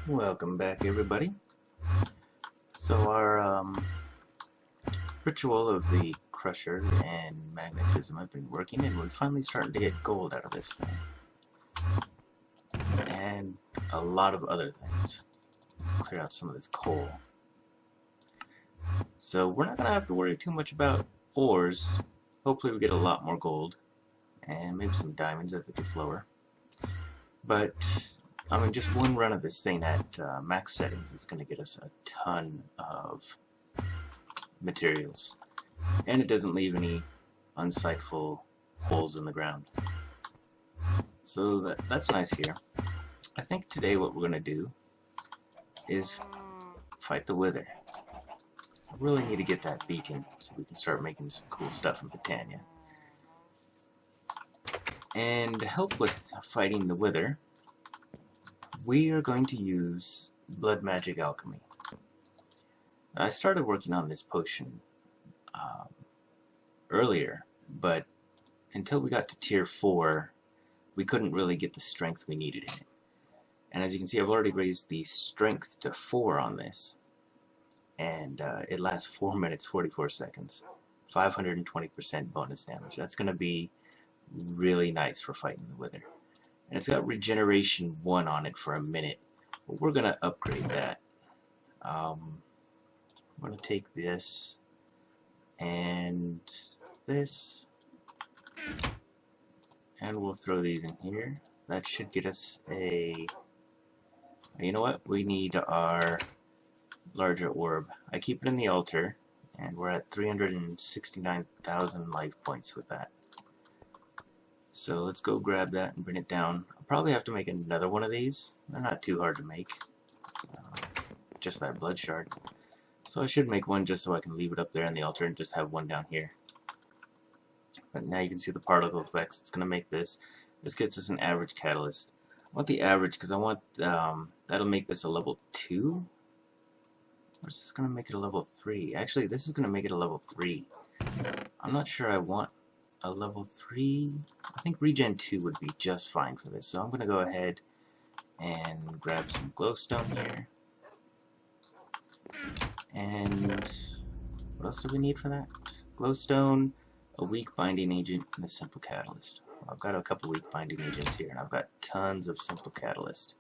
Welcome back, everybody. So our ritual of the crusher and magnetism have been working, and we're finally starting to get gold out of this thing, and a lot of other things. Clear out some of this coal. So we're not gonna have to worry too much about ores. Hopefully, we get a lot more gold, and maybe some diamonds as it gets lower. But I mean, just one run of this thing at max settings is going to get us a ton of materials. And it doesn't leave any unsightful holes in the ground. So that's nice here. I think today what we're going to do is fight the Wither. I really need to get that beacon so we can start making some cool stuff in Bloodtania. And to help with fighting the Wither, we are going to use blood magic alchemy. I started working on this potion earlier, but until we got to tier 4, we couldn't really get the strength we needed in it. And as you can see, I've already raised the strength to 4 on this, and it lasts 4 minutes 44 seconds, 520% bonus damage. That's going to be really nice for fighting the Wither. And it's got regeneration 1 on it for a minute, but we're going to upgrade that. I'm going to take this and this, and we'll throw these in here. That should get us a, you know what, we need our larger orb. I keep it in the altar, and we're at 369,000 life points with that. So let's go grab that and bring it down. I'll probably have to make another one of these. They're not too hard to make. Just that blood shard. So I should make one just so I can leave it up there in the altar and just have one down here. But now you can see the particle effects. It's going to make this. This gets us an average catalyst. I want the average because I want that'll make this a level 2. Or is this going to make it a level 3? Actually, this is going to make it a level 3. I'm not sure I want a level 3. I think regen 2 would be just fine for this. So I'm going to go ahead and grab some glowstone here. And what else do we need for that? Glowstone, a weak binding agent, and a simple catalyst. I've got a couple weak binding agents here, and I've got tons of simple catalyst.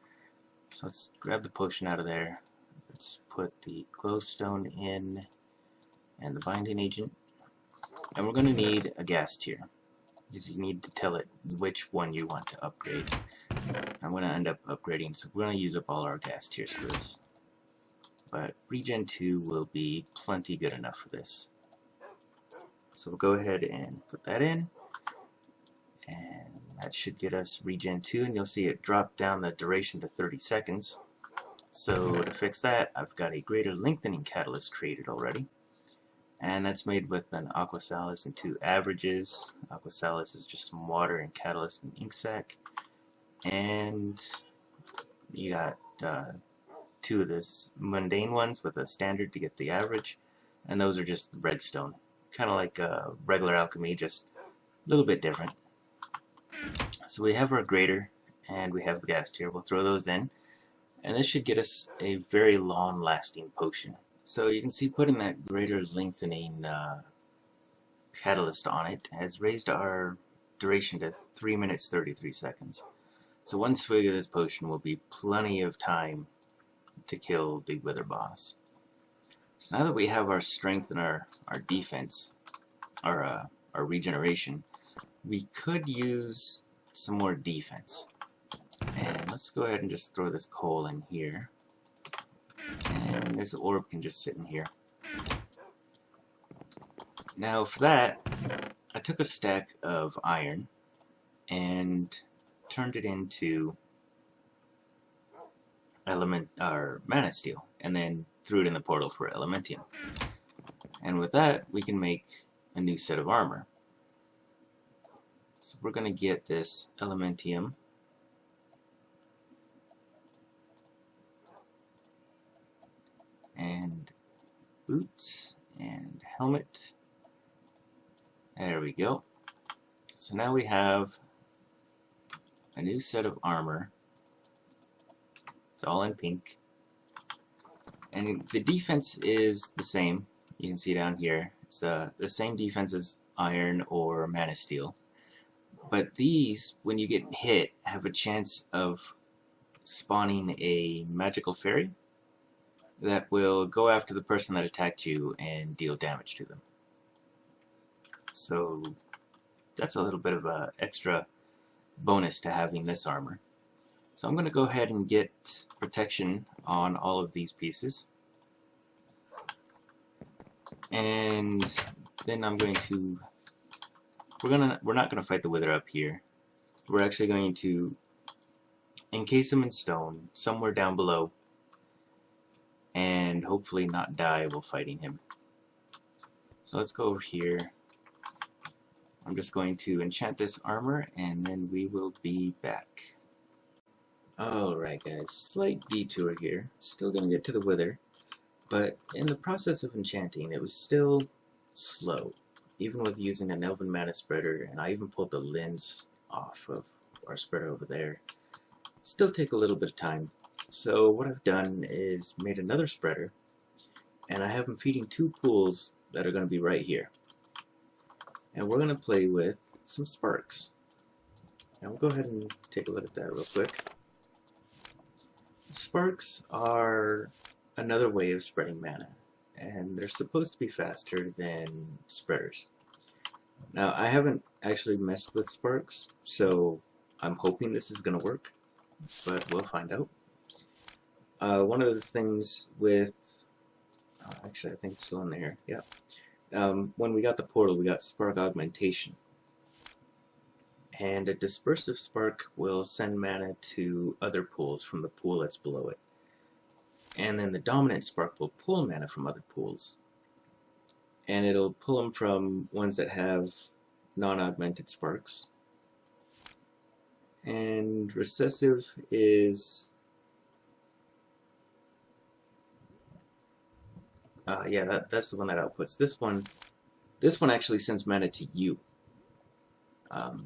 So let's grab the potion out of there. Let's put the glowstone in and the binding agent. And we're going to need a gas tier, because you need to tell it which one you want to upgrade. I'm going to end up upgrading, so we're going to use up all our gas tiers for this. But regen 2 will be plenty good enough for this. So we'll go ahead and put that in, and that should get us regen 2, and you'll see it drop down the duration to 30 seconds. So to fix that, I've got a greater lengthening catalyst created already. And that's made with an aqua salis and 2 averages. Aqua salis is just some water and catalyst and ink sac. And you got 2 of this mundane ones with a standard to get the average. And those are just redstone. Kind of like regular alchemy, just a little bit different. So we have our grater and we have the gas tier. We'll throw those in. And this should get us a very long-lasting potion. So you can see putting that greater lengthening catalyst on it has raised our duration to 3 minutes 33 seconds. So one swig of this potion will be plenty of time to kill the Wither boss. So now that we have our strength and our defense, our regeneration, we could use some more defense. And let's go ahead and just throw this coal in here. And this orb can just sit in here. Now for that, I took a stack of iron and turned it into mana steel, and then threw it in the portal for elementium. And with that, we can make a new set of armor. So we're going to get this elementium. And boots and helmet. There we go. So now we have a new set of armor. It's all in pink. And the defense is the same. You can see down here. It's the same defense as iron or mana steel. But these, when you get hit, have a chance of spawning a magical fairy that will go after the person that attacked you and deal damage to them. So that's a little bit of an extra bonus to having this armor. So I'm going to go ahead and get protection on all of these pieces. And then I'm going to we're not going to fight the wither up here. We're actually going to encase him in stone somewhere down below and hopefully not die while fighting him. So let's go over here. I'm just going to enchant this armor and then we will be back. Alright guys, slight detour here. Still going to get to the wither, but in the process of enchanting it was still slow, even with using an elven mana spreader, and I even pulled the lens off of our spreader over there. Still take a little bit of time. So what I've done is made another spreader, and I have them feeding two pools that are going to be right here. And we're going to play with some sparks. Now we'll go ahead and take a look at that real quick. Sparks are another way of spreading mana, and they're supposed to be faster than spreaders. Now I haven't actually messed with sparks, so I'm hoping this is going to work, but we'll find out. One of the things with, actually I think it's still in there, yeah. When we got the portal, we got spark augmentation. And a dispersive spark will send mana to other pools from the pool that's below it. And then the dominant spark will pull mana from other pools. And it'll pull them from ones that have non-augmented sparks. And recessive is... yeah, that's the one that outputs. This one actually sends mana to you.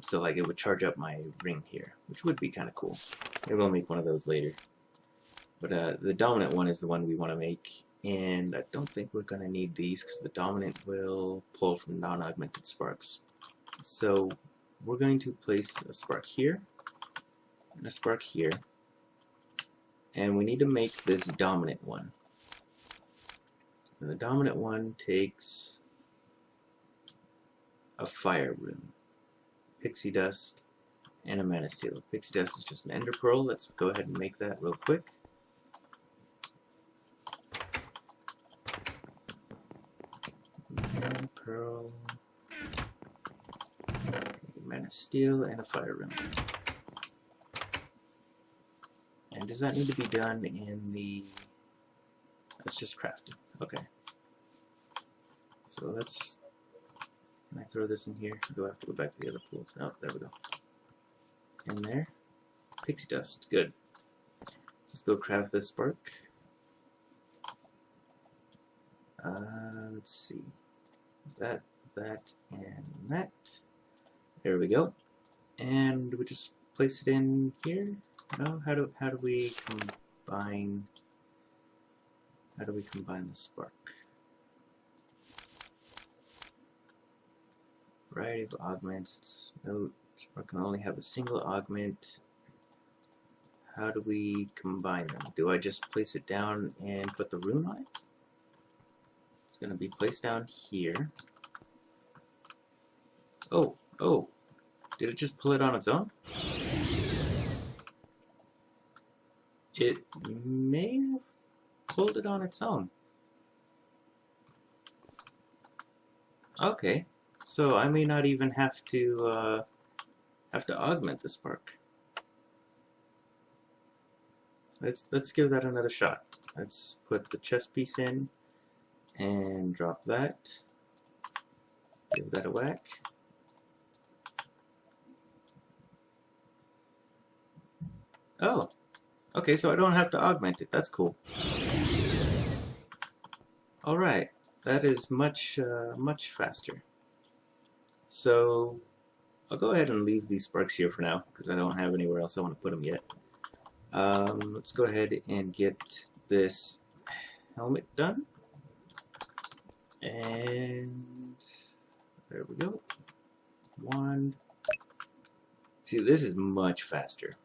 So like it would charge up my ring here, which would be kind of cool. Maybe I'll make one of those later. But the dominant one is the one we want to make, and I don't think we're going to need these because the dominant will pull from non-augmented sparks. So we're going to place a spark here and a spark here, and we need to make this dominant one. And the dominant one takes a fire rune, pixie dust, and a mana steel. Pixie dust is just an ender pearl. Let's go ahead and make that real quick. Ender pearl, a mana steel, and a fire rune. And does that need to be done in the... Let's just craft it. Okay. So let's... Can I throw this in here? Do I have to go back to the other pools? Oh, there we go. In there. Pixie dust. Good. Let's go craft this spark. Let's see. Is that, and that. There we go. And we just place it in here. No, how do we combine? How do we combine the spark? Variety of augments. Note, spark can only have a single augment. How do we combine them? Do I just place it down and put the rune on it? It's going to be placed down here. Oh, did it just pull it on its own? It may have pulled it on its own. Okay, so I may not even have to augment the spark. Let's give that another shot. Let's put the chest piece in and drop that. Give that a whack. Oh, okay, so I don't have to augment it. That's cool. Alright, that is much faster. So I'll go ahead and leave these sparks here for now because I don't have anywhere else I want to put them yet. Let's go ahead and get this helmet done. And there we go. One. See, this is much faster.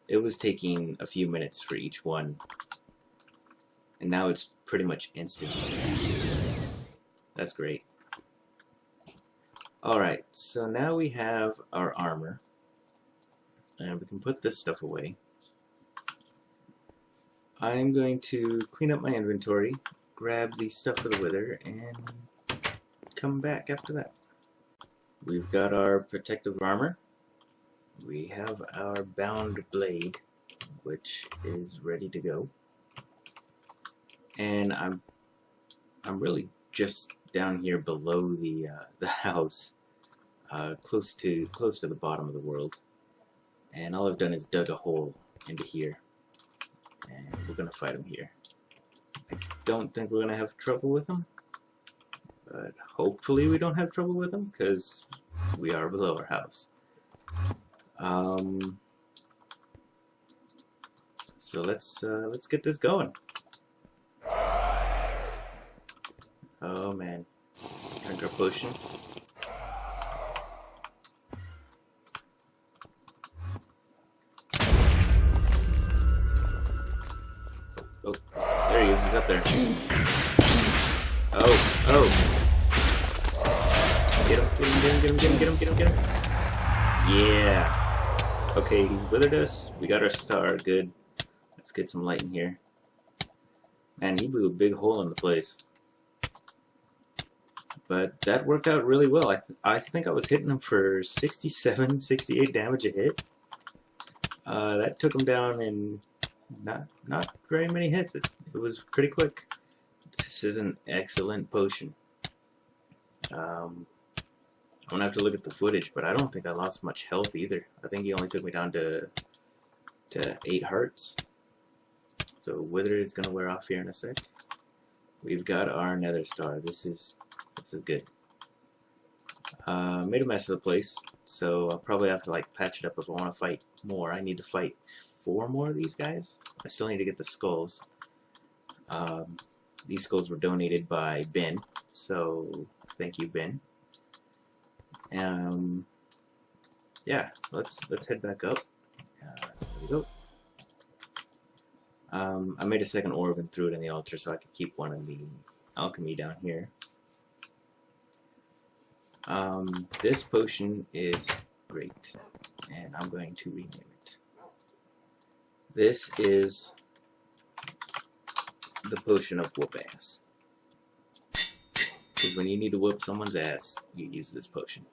It was taking a few minutes for each one, and now it's pretty much instant. That's great. Alright, so now we have our armor, and we can put this stuff away. I'm going to clean up my inventory, grab the stuff for the wither, and come back after that. We've got our protective armor. We have our bound blade, which is ready to go. And I'm really just down here below the house, close to the bottom of the world. And all I've done is dug a hole into here, and we're gonna fight him here. I don't think we're gonna have trouble with him, but hopefully we don't have trouble with him because we are below our house. So let's get this going. Oh man, drink our potion. Oh, there he is. He's up there. Oh. Get him. Yeah. Okay, he's withered us. We got our star. Good. Let's get some light in here. Man, he blew a big hole in the place. But that worked out really well. I think I was hitting him for 67, 68 damage a hit. That took him down in not very many hits. It was pretty quick. This is an excellent potion. I'm gonna have to look at the footage, but I don't think I lost much health either. I think he only took me down to 8 hearts. So Wither is gonna wear off here in a sec. We've got our Nether Star. This is good. Made a mess of the place, so I'll probably have to like patch it up if I want to fight more. I need to fight 4 more of these guys. I still need to get the skulls. These skulls were donated by Ben, so thank you, Ben. Yeah, let's head back up. There we go. I made a second orb and threw it in the altar so I could keep one in the alchemy down here. This potion is great, and I'm going to rename it. This is the potion of whoop ass. Because when you need to whoop someone's ass, you use this potion.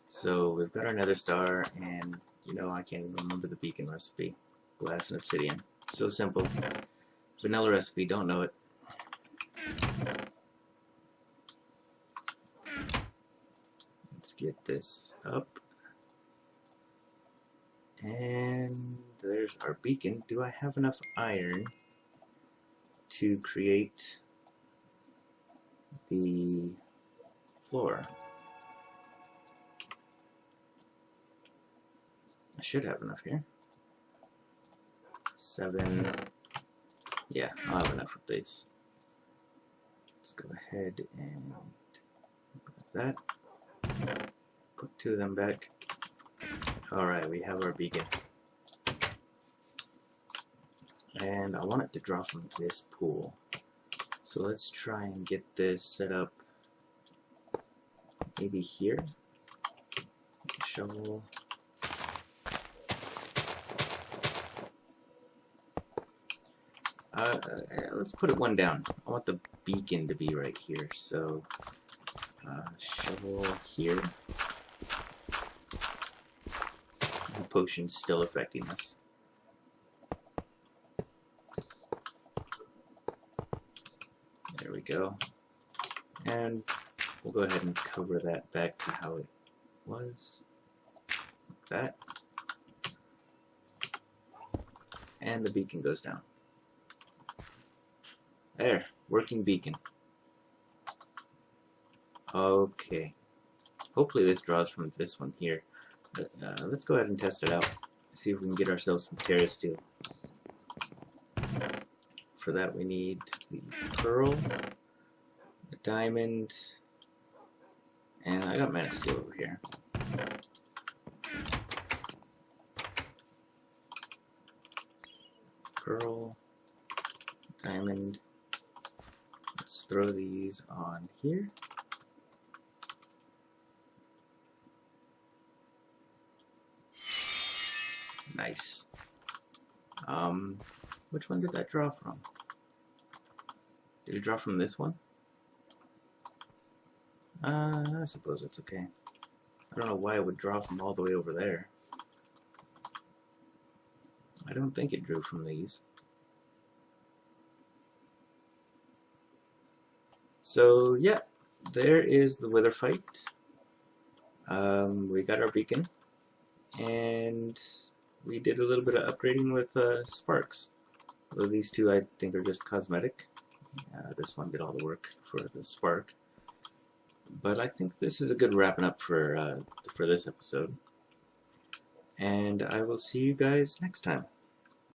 So we've got our Nether Star, and you know I can't even remember the beacon recipe. Glass and obsidian. So simple. Vanilla recipe, don't know it. Let's get this up. And there's our beacon. Do I have enough iron to create the floor? I should have enough here. 7. Yeah, I'll have enough with these. Let's go ahead and grab that. Put 2 of them back. Alright, we have our beacon. And I want it to draw from this pool. So let's try and get this set up maybe here. Shovel. Let's put it one down. I want the beacon to be right here. So shovel here. The potion's still affecting us. There we go. And we'll go ahead and cover that back to how it was. Like that. And the beacon goes down. There, working beacon. Okay. Hopefully this draws from this one here. But, let's go ahead and test it out. see if we can get ourselves some terra steel. For that we need the pearl, the diamond, and I got mana steel over here. Pearl, diamond. Let's throw these on here. Nice. Which one did that draw from? Did it draw from this one? I suppose it's okay. I don't know why it would draw from all the way over there. I don't think it drew from these. So yeah, there is the wither fight. We got our beacon, and we did a little bit of upgrading with sparks. Although these two I think are just cosmetic. This one did all the work for the spark. But I think this is a good wrapping up for this episode. And I will see you guys next time.